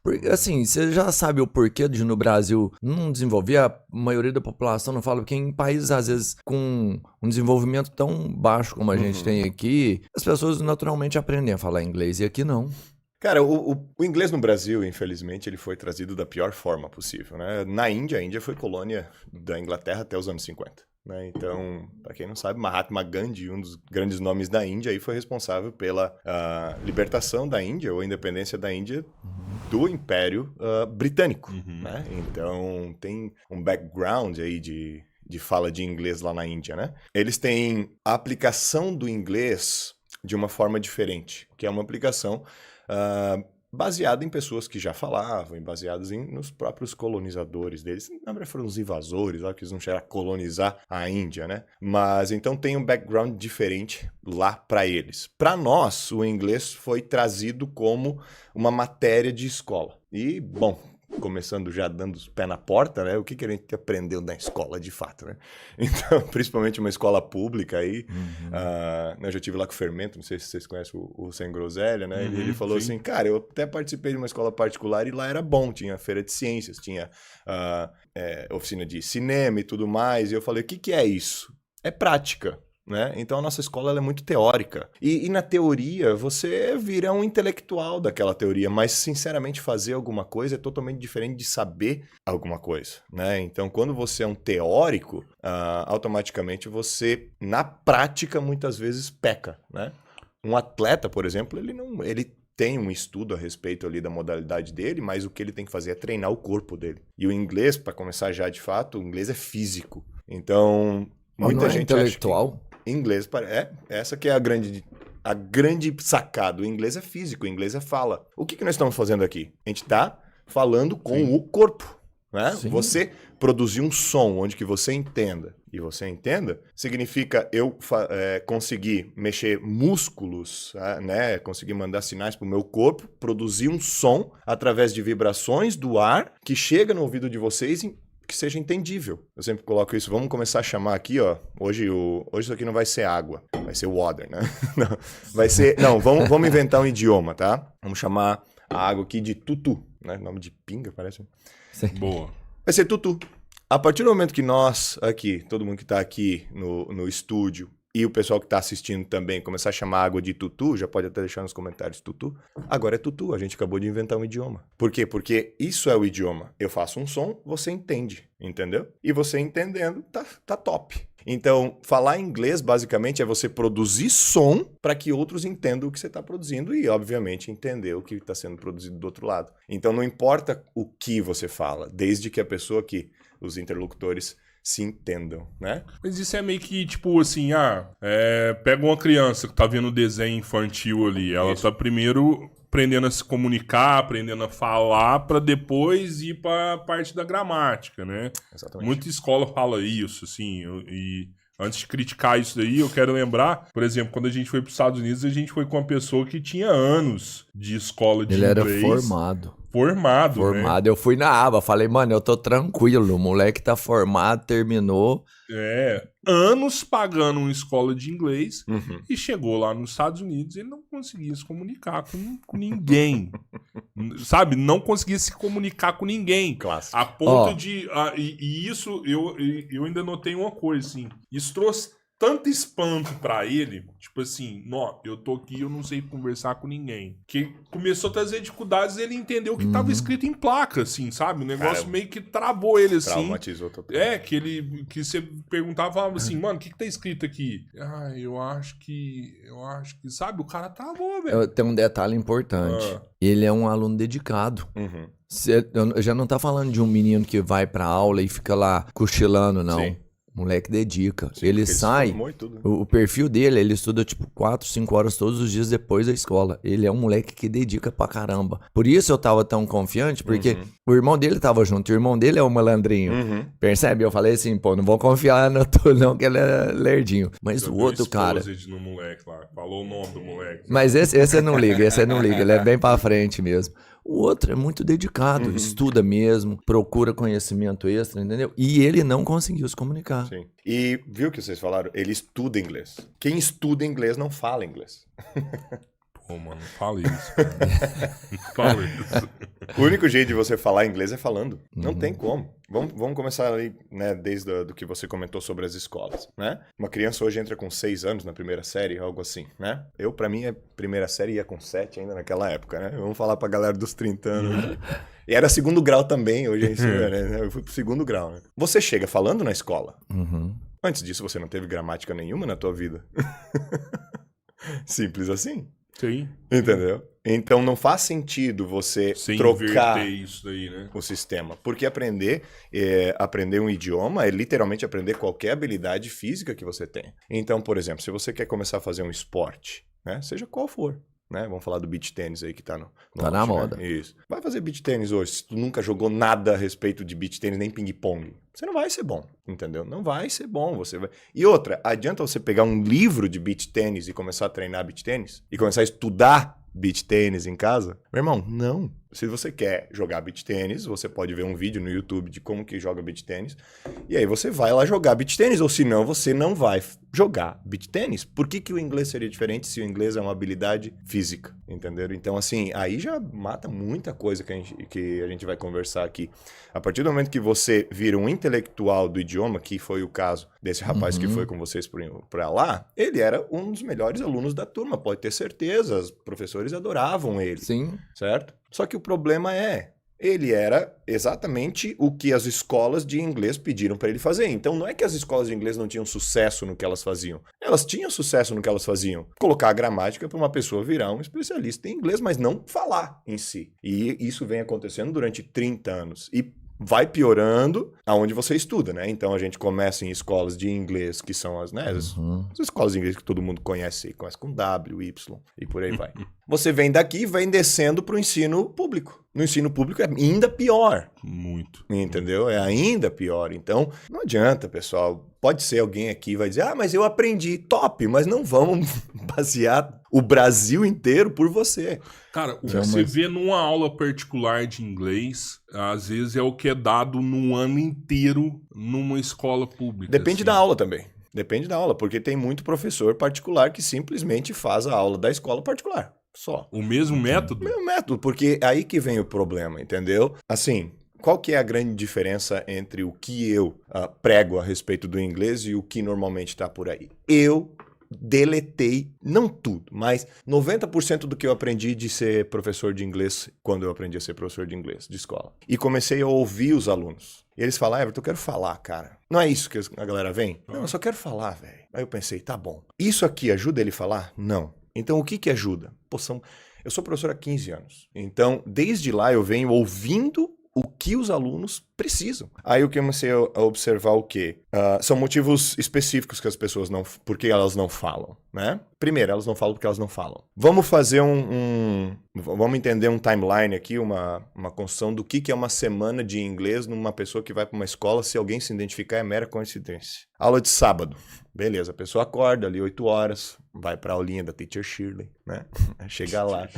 Porque, assim, você já sabe o porquê de no Brasil não desenvolver, a maioria da população não fala, porque em países, às vezes, com um desenvolvimento tão baixo como a gente Uhum. tem aqui, as pessoas naturalmente aprendem a falar inglês, e aqui não. Cara, o inglês no Brasil, infelizmente, ele foi trazido da pior forma possível, né? Na Índia, a Índia foi colônia da Inglaterra até os anos 50. Né? Então, para quem não sabe, Mahatma Gandhi, um dos grandes nomes da Índia, aí foi responsável pela libertação da Índia, ou a independência da Índia, do Império Britânico. Uhum. Né? Então, tem um background aí de fala de inglês lá na Índia, né? Eles têm a aplicação do inglês de uma forma diferente, que é uma aplicação baseada em pessoas que já falavam, e baseadas nos próprios colonizadores deles. Na verdade, foram os invasores, ó, que eles não chegaram a colonizar a Índia, né? Mas então tem um background diferente lá para eles. Para nós, o inglês foi trazido como uma matéria de escola. E, bom, começando já dando os pés na porta, né? O que a gente aprendeu na escola de fato, né? Então, principalmente uma escola pública aí. Eu já tive lá com o Fermento, não sei se vocês conhecem o Sem Groselha, né? Ele falou sim. assim, cara, eu até participei de uma escola particular e lá era bom, tinha feira de ciências, tinha oficina de cinema e tudo mais. E eu falei, o que é isso? É prática. Né? Então a nossa escola ela é muito teórica. E na teoria você vira um intelectual daquela teoria, mas sinceramente fazer alguma coisa é totalmente diferente de saber alguma coisa. Né? Então quando você é um teórico, automaticamente você, na prática, muitas vezes peca. Né? Um atleta, por exemplo, ele tem um estudo a respeito ali da modalidade dele, mas o que ele tem que fazer é treinar o corpo dele. E o inglês, para começar já de fato, o inglês é físico. Então Mas não muita é gente acha que intelectual? inglês essa que é a grande sacada. O inglês é físico, o inglês é fala. O que nós estamos fazendo aqui? A gente está falando com Sim. o corpo. Né? Sim. Você produzir um som onde que você entenda e você entenda, significa eu conseguir mexer músculos, né? Conseguir mandar sinais para o meu corpo, produzir um som através de vibrações do ar que chega no ouvido de vocês que seja entendível. Eu sempre coloco isso, vamos começar a chamar aqui, ó, hoje isso aqui não vai ser água, vai ser water, né? Vamos inventar um idioma, tá? Vamos chamar a água aqui de tutu, né? Nome de pinga, parece. Sim. Boa. Vai ser tutu. A partir do momento que nós aqui, todo mundo que tá aqui no estúdio, e o pessoal que está assistindo também começar a chamar água de tutu, já pode até deixar nos comentários tutu. Agora é tutu, a gente acabou de inventar um idioma. Por quê? Porque isso é o idioma. Eu faço um som, você entende, entendeu? E você entendendo, tá top. Então, falar inglês basicamente é você produzir som para que outros entendam o que você está produzindo e, obviamente, entender o que está sendo produzido do outro lado. Então, não importa o que você fala, desde que a pessoa que, os interlocutores, se entendam, né? Mas isso é meio que, tipo, assim, pega uma criança que tá vendo desenho infantil ali, ela tá primeiro aprendendo a se comunicar, aprendendo a falar, pra depois ir pra parte da gramática, né? Exatamente. Muita escola fala isso, assim, e antes de criticar isso daí, eu quero lembrar, por exemplo, quando a gente foi pros Estados Unidos, a gente foi com uma pessoa que tinha anos de escola de Ele era inglês. formado. Formado, né? Eu fui na aba, falei, mano, eu tô tranquilo, o moleque tá formado, terminou. Anos pagando uma escola de inglês Uhum. e chegou lá nos Estados Unidos e ele não conseguia se comunicar com ninguém. Sabe? Não conseguia se comunicar com ninguém. Clássico. A ponto de... E isso, eu ainda notei uma coisa, assim. Isso trouxe tanto espanto pra ele, tipo assim, eu tô aqui, eu não sei conversar com ninguém. Que começou a trazer dificuldades e ele entendeu que tava escrito em placa, assim, sabe? O negócio meio que travou ele, assim. Traumatizou total. Que você perguntava, falava assim, mano, o que tá escrito aqui? Eu acho que, sabe? O cara travou, velho. Tem um detalhe importante. Ele é um aluno dedicado. Uhum. Eu já não tá falando de um menino que vai pra aula e fica lá cochilando, não. Sim. O moleque dedica. Sim, ele porque sai. se formou e tudo, né? O perfil dele, ele estuda tipo 4, 5 horas todos os dias depois da escola. Ele é um moleque que dedica pra caramba. Por isso eu tava tão confiante, porque o irmão dele tava junto. O irmão dele é um malandrinho. Percebe? Eu falei assim, pô, não vou confiar no tu não, que ele é lerdinho. Mas o outro cara... No moleque lá. Falou o nome do moleque. Mas esse eu não ligo, ele é bem pra frente mesmo. O outro é muito dedicado, estuda mesmo, procura conhecimento extra, entendeu? E ele não conseguiu se comunicar. Sim. E viu o que vocês falaram? Ele estuda inglês. Quem estuda inglês não fala inglês. Ô, mano, fala isso. Cara. Fala isso. O único jeito de você falar inglês é falando. Não tem como. Vamos começar ali, né, desde do que você comentou sobre as escolas, né? Uma criança hoje entra com 6 anos na primeira série, algo assim, né? Pra mim, a primeira série ia com 7 ainda naquela época, né? Vamos falar pra galera dos 30 anos. E era segundo grau também, hoje é ensino, né? Eu fui pro segundo grau, né? Você chega falando na escola. Antes disso, você não teve gramática nenhuma na tua vida. Simples assim. Sim. Entendeu? Então não faz sentido você Sem trocar inverter isso daí, né? o sistema. Porque aprender um idioma é literalmente aprender qualquer habilidade física que você tem. Então, por exemplo, se você quer começar a fazer um esporte, né, seja qual for, né? Vamos falar do beach tênis aí que tá no Tá na moda. Né? Isso. Vai fazer beach tênis hoje. Se tu nunca jogou nada a respeito de beach tênis, nem ping-pong, você não vai ser bom, entendeu? Não vai ser bom. E outra, adianta você pegar um livro de beach tênis e começar a treinar beach tênis? E começar a estudar beach tênis em casa? Meu irmão, não. Se você quer jogar beach tênis, você pode ver um vídeo no YouTube de como que joga beach tênis. E aí você vai lá jogar beach tênis, ou senão você não vai jogar beach tênis. Por que o inglês seria diferente se o inglês é uma habilidade física? Entenderam? Então, assim, aí já mata muita coisa que a gente vai conversar aqui. A partir do momento que você vira um intelectual do idioma, que foi o caso desse rapaz que foi com vocês pra lá, ele era um dos melhores alunos da turma, pode ter certeza. Os professores adoravam ele. Sim. Certo? Só que o problema ele era exatamente o que as escolas de inglês pediram para ele fazer. Então não é que as escolas de inglês não tinham sucesso no que elas faziam. Elas tinham sucesso no que elas faziam. Colocar a gramática para uma pessoa virar um especialista em inglês, mas não falar em si. E isso vem acontecendo durante 30 anos. E vai piorando aonde você estuda, né? Então a gente começa em escolas de inglês, que são as escolas de inglês que todo mundo conhece, começa com W, Y e por aí vai. Você vem daqui e vem descendo para o ensino público. No ensino público é ainda pior. Muito. Entendeu? É ainda pior. Então, não adianta, pessoal. Pode ser alguém aqui vai dizer, mas eu aprendi. Top, mas não vamos basear o Brasil inteiro por você. Cara, o que você vê numa aula particular de inglês, às vezes é o que é dado no ano inteiro numa escola pública. Depende da aula também. Depende da aula, porque tem muito professor particular que simplesmente faz a aula da escola particular. Só. O mesmo método? O mesmo método, porque aí que vem o problema, entendeu? Assim, qual que é a grande diferença entre o que eu prego a respeito do inglês e o que normalmente está por aí? Eu deletei, não tudo, mas 90% do que eu aprendi de ser professor de inglês quando eu aprendi a ser professor de inglês de escola. E comecei a ouvir os alunos. E eles falam, Everton, eu quero falar, cara. Não é isso que a galera vem? Não, eu só quero falar, velho. Aí eu pensei, tá bom. Isso aqui ajuda ele a falar? Não. Então o que ajuda? Eu sou professor há 15 anos. Então, desde lá eu venho ouvindo o que os alunos precisam. Aí eu comecei a observar o quê? São motivos específicos que as pessoas não... Por que elas não falam, né? Primeiro, elas não falam porque elas não falam. Vamos fazer vamos entender um timeline aqui, uma construção do que é uma semana de inglês numa pessoa que vai para uma escola, se alguém se identificar é mera coincidência. Aula de sábado. Beleza, a pessoa acorda ali 8 horas, vai pra aulinha da Teacher Shirley, né? Chega lá.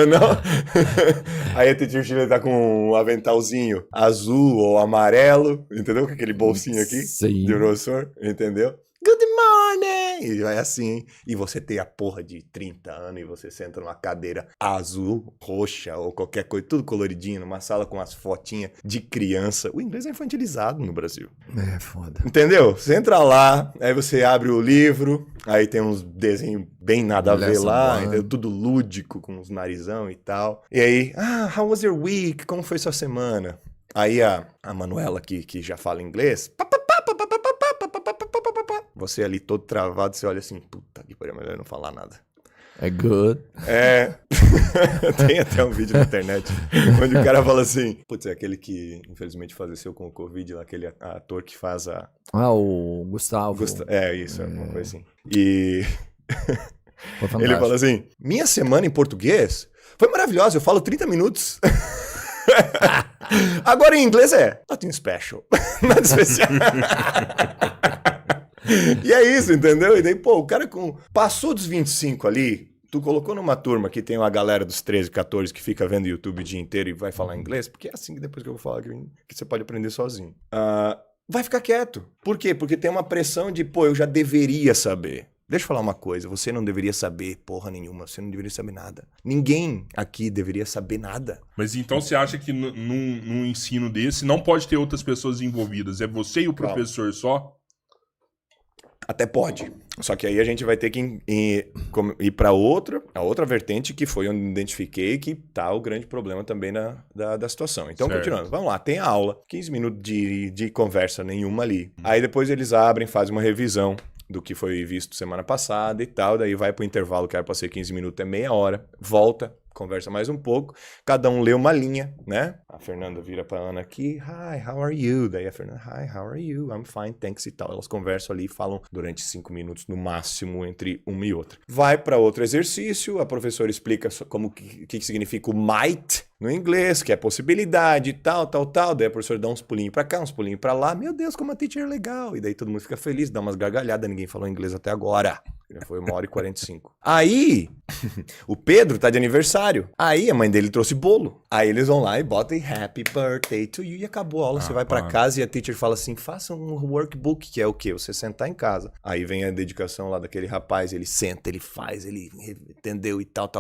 Não? Aí a Teacher Shirley tá com um aventalzinho azul ou amarelo, entendeu? Com aquele bolsinho aqui. Sim. De professor, entendeu? Good morning! E vai assim. E você tem a porra de 30 anos e você senta numa cadeira azul, roxa ou qualquer coisa, tudo coloridinho, numa sala com umas fotinhas de criança. O inglês é infantilizado no Brasil. É foda. Entendeu? Você entra lá, aí você abre o livro, aí tem uns desenhos bem nada a ver lá, entendeu? Tudo lúdico, com os narizão e tal. E aí, how was your week? Como foi sua semana? Aí a Manuela, que já fala inglês, você ali todo travado, você olha assim, puta que pariu, melhor não falar nada. É good. Tem até um vídeo na internet onde o cara fala assim, putz, é aquele que infelizmente faleceu com o Covid, lá, aquele ator que faz o Gustavo. Isso, uma coisa assim. E ele fala assim, minha semana em português foi maravilhosa, eu falo 30 minutos. Agora em inglês nothing special. Nada especial. E é isso, entendeu? E daí, o cara passou dos 25 ali, tu colocou numa turma que tem uma galera dos 13, 14 que fica vendo YouTube o dia inteiro e vai falar inglês, porque é assim que depois que eu vou falar que você pode aprender sozinho. Vai ficar quieto. Por quê? Porque tem uma pressão de, eu já deveria saber. Deixa eu falar uma coisa, você não deveria saber porra nenhuma, você não deveria saber nada. Ninguém aqui deveria saber nada. Mas então você acha que num ensino desse não pode ter outras pessoas envolvidas? É você e o professor só? Até pode. Só que aí a gente vai ter que ir para a outra vertente, que foi onde eu identifiquei que tá o grande problema também da situação. Então, continuando. Vamos lá, tem a aula, 15 minutos de conversa nenhuma ali. Aí depois eles abrem, fazem uma revisão do que foi visto semana passada e tal. Daí vai pro intervalo, que era pra ser 15 minutos, é meia hora. Volta, conversa mais um pouco. Cada um lê uma linha, né? A Fernanda vira pra Ana aqui. Hi, how are you? Daí a Fernanda, hi, how are you? I'm fine, thanks e tal. Elas conversam ali e falam durante 5 minutos no máximo entre uma e outra. Vai pra outro exercício. A professora explica como que significa o might no inglês, que é possibilidade e tal. Daí a professora dá uns pulinhos pra cá, uns pulinhos pra lá. Meu Deus, como a teacher é legal. E daí todo mundo fica feliz, dá umas gargalhadas. Ninguém falou inglês até agora. Foi 1h45. Aí, o Pedro tá de aniversário. Aí a mãe dele trouxe bolo. Aí eles vão lá e botam Happy Birthday to you. E acabou a aula. Você vai pra casa e a teacher fala assim, faça um workbook, que é o quê? Você sentar em casa. Aí vem a dedicação lá daquele rapaz. Ele senta, ele faz, ele entendeu e tal.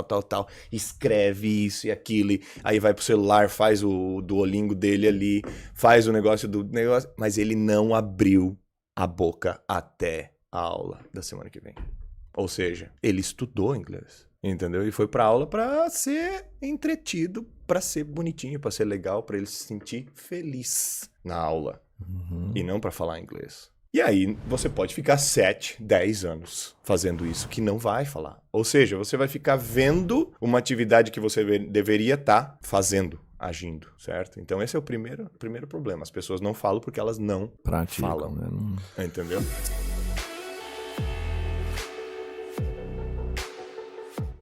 Escreve isso e aquilo. Aí vai pro celular, faz o Duolingo dele ali. Faz o negócio do negócio. Mas ele não abriu a boca até a aula da semana que vem. Ou seja, ele estudou inglês, entendeu? E foi pra aula pra ser entretido, pra ser bonitinho, pra ser legal, pra ele se sentir feliz na aula. E não pra falar inglês. E aí você pode ficar 7, 10 anos fazendo isso, que não vai falar. Ou seja, você vai ficar vendo uma atividade que você deveria estar fazendo, agindo, certo? Então esse é o primeiro problema. As pessoas não falam porque elas não praticam, falam. Né? Entendeu?